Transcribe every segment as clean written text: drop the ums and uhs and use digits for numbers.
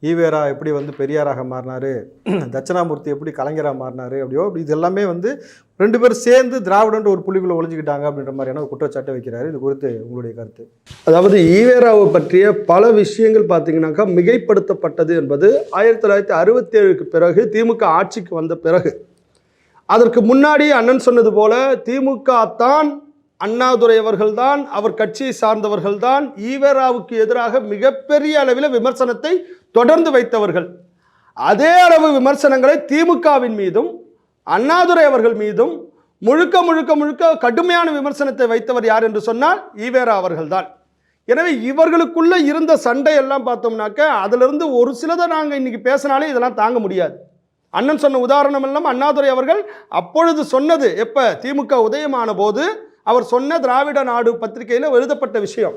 ஈவேரா எப்படி வந்து பெரியாராக மாறினாரு, தட்சிணாமூர்த்தி எப்படி கலைஞராக மாறினாரு, அப்படியோ இது எல்லாமே வந்து 2 பேரும் சேர்ந்து திராவிடன்ற ஒரு புள்ளிக்குள்ள ஒளிஞ்சுக்கிட்டாங்க அப்படின்ற மாதிரியான ஒரு குற்றச்சாட்டை வைக்கிறாரு. இது குறித்து உங்களுடைய கருத்து? அதாவது ஈவேராவை பற்றிய பல விஷயங்கள் பார்த்தீங்கன்னாக்கா மிகைப்படுத்தப்பட்டது என்பது 1967க்கு பிறகு திமுக ஆட்சிக்கு வந்த பிறகு. அதற்கு முன்னாடி அண்ணன் சொன்னது போல திமுக தான், அண்ணாதுரை அவர்கள்தான், அவர் கட்சியை சார்ந்தவர்கள்தான் ஈவேராவுக்கு எதிராக மிகப்பெரிய அளவில் விமர்சனத்தை தொடர்ந்து வைத்தவர்கள். அதே அளவு விமர்சனங்களை திமுகவின் மீதும் அண்ணாதுரை அவர்கள் மீதும் முழுக்க முழுக்க முழுக்க கடுமையான விமர்சனத்தை வைத்தவர் யார் என்று சொன்னால் ஈவேரா அவர்கள்தான். எனவே இவர்களுக்குள்ள இருந்த சண்டை எல்லாம் பார்த்தோம்னாக்க அதிலிருந்து ஒரு சிலதை நாங்கள் இன்னைக்கு பேசினாலே இதெல்லாம் தாங்க முடியாது. அண்ணன் சொன்ன உதாரணம் எல்லாம் அண்ணாதுரை அவர்கள் அப்பொழுது சொன்னது, எப்ப திமுக உதயமான போது அவர் சொன்ன திராவிட நாடு பத்திரிகையில் எழுதப்பட்ட விஷயம்.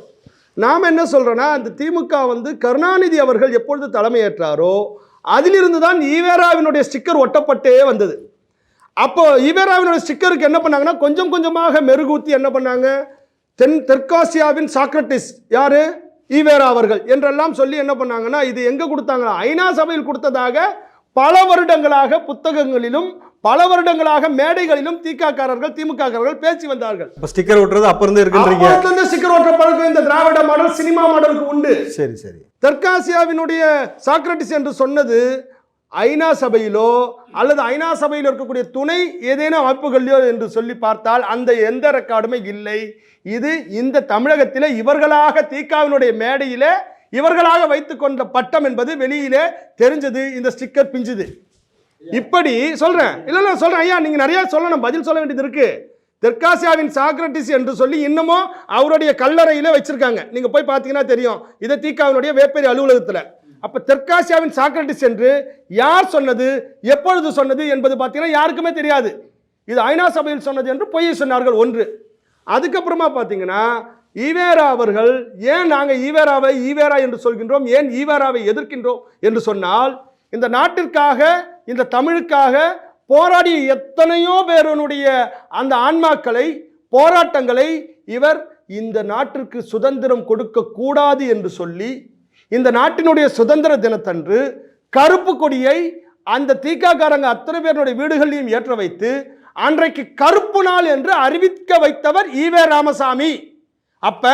நாம் என்ன சொல்றோன்னா, அந்த திமுக வந்து கருணாநிதி அவர்கள் எப்பொழுது தலைமையேற்றாரோ அதிலிருந்து தான் ஈவேராவினுடைய ஸ்டிக்கர் ஒட்டப்பட்டே வந்தது. அப்போ ஈவேராவினுடைய ஸ்டிக்கருக்கு என்ன பண்ணாங்கன்னா கொஞ்சம் கொஞ்சமாக மெருகூத்தி என்ன பண்ணாங்க, தெற்காசியாவின் சாக்ரட்டிஸ் யாரு, ஈவேரா அவர்கள் என்றெல்லாம் சொல்லி என்ன பண்ணாங்கன்னா இது எங்க கொடுத்தாங்கன்னா ஐநா சபையில் கொடுத்ததாக பல வருடங்களாக புத்தகங்களிலும் பல வருடங்களாக மேடைகளிலும் திமுககாரர்கள் பேசி வந்தார்கள். ஸ்டிக்கர் ஒட்டுறது அப்ப இருந்து இருக்குன்றீங்க. ஸ்டிக்கர் ஒட்டுற பழக்கம் இந்த திராவிட மாடல் சினிமா மாடலுக்கு உண்டு. சரி சரி. தெற்காசியாவினுடைய சாக்ரட்டிஸ் என்று சொன்னது ஐநா சபையிலோ அல்லது ஐநா சபையில் இருக்கக்கூடிய துணை ஏதேனும் அமைப்புகளிலோ என்று சொல்லி பார்த்தால் அந்த எந்த ரெக்கார்டுமே இல்லை. இது இந்த தமிழகத்திலே இவர்களாக திகாவினுடைய மேடையிலே இவர்களாக வைத்துக் கொண்ட பட்டம் என்பது வெளியிலே தெரிஞ்சது. இந்த ஸ்டிக்கர் பிஞ்சுது. இப்படி சொல்றேன், இல்ல சொல்றேன் ஐயா, நீங்க நிறைய சொல்லணும், பதில் சொல்ல வேண்டியது இருக்கு. தெற்காசியாவின் சாக்ரட்டிஸ் என்று சொல்லி இன்னமும் அவருடைய கல்லறையில வச்சிருக்காங்க. நீங்க போய் பார்த்தீங்கன்னா தெரியும். இது திகாவினுடைய வேப்பேரி அலுவலகத்தில். அப்ப தெற்காசியாவின் சாக்ரட்டிஸ் என்று யார் சொன்னது, எப்பொழுது சொன்னது என்பது பார்த்தீங்கன்னா யாருக்குமே தெரியாது. இது ஐநா சபையில் சொன்னது என்று பொய் சொன்னார்கள் ஒன்று. அதுக்கப்புறமா பார்த்தீங்கன்னா ஈவேரா அவர்கள், ஏன் நாங்கள் ஈவேராவை ஈவேரா என்று சொல்கின்றோம், ஏன் ஈவேராவை எதிர்க்கின்றோம் என்று சொன்னால், இந்த நாட்டிற்காக இந்த தமிழுக்காக போராடிய எத்தனையோ பேருடைய அந்த ஆன்மாக்களை போராட்டங்களை இவர் இந்த நாட்டிற்கு சுதந்திரம் கொடுக்க கூடாது என்று சொல்லி இந்த நாட்டினுடைய சுதந்திர தினத்தன்று கருப்பு கொடியை அந்த தீக்காக்காரங்க அத்தனை பேருடைய வீடுகளையும் ஏற்ற வைத்து அன்றைக்கு கருப்பு நாள் என்று அறிவிக்க வைத்தவர் ஈவே ராமசாமி. அப்ப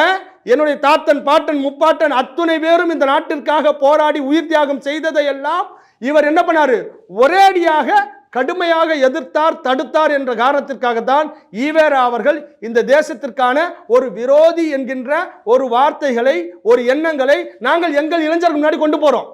என்னுடைய தாத்தன் பாட்டன் முப்பாட்டன் அத்துணை பேரும் இந்த நாட்டிற்காக போராடி உயிர் தியாகம் செய்ததை எல்லாம் இவர் என்ன பண்ணாரு, ஒரேடியாக கடுமையாக எதிர்த்தார், தடுத்தார் என்ற காரணத்திற்காக தான் ஈவேரா அவர்கள் இந்த தேசத்திற்கான ஒரு விரோதி என்கின்ற ஒரு வார்த்தைகளை, ஒரு எண்ணங்களை நாங்கள் எங்கள் இளைஞர்கள் முன்னாடி கொண்டு போறோம்.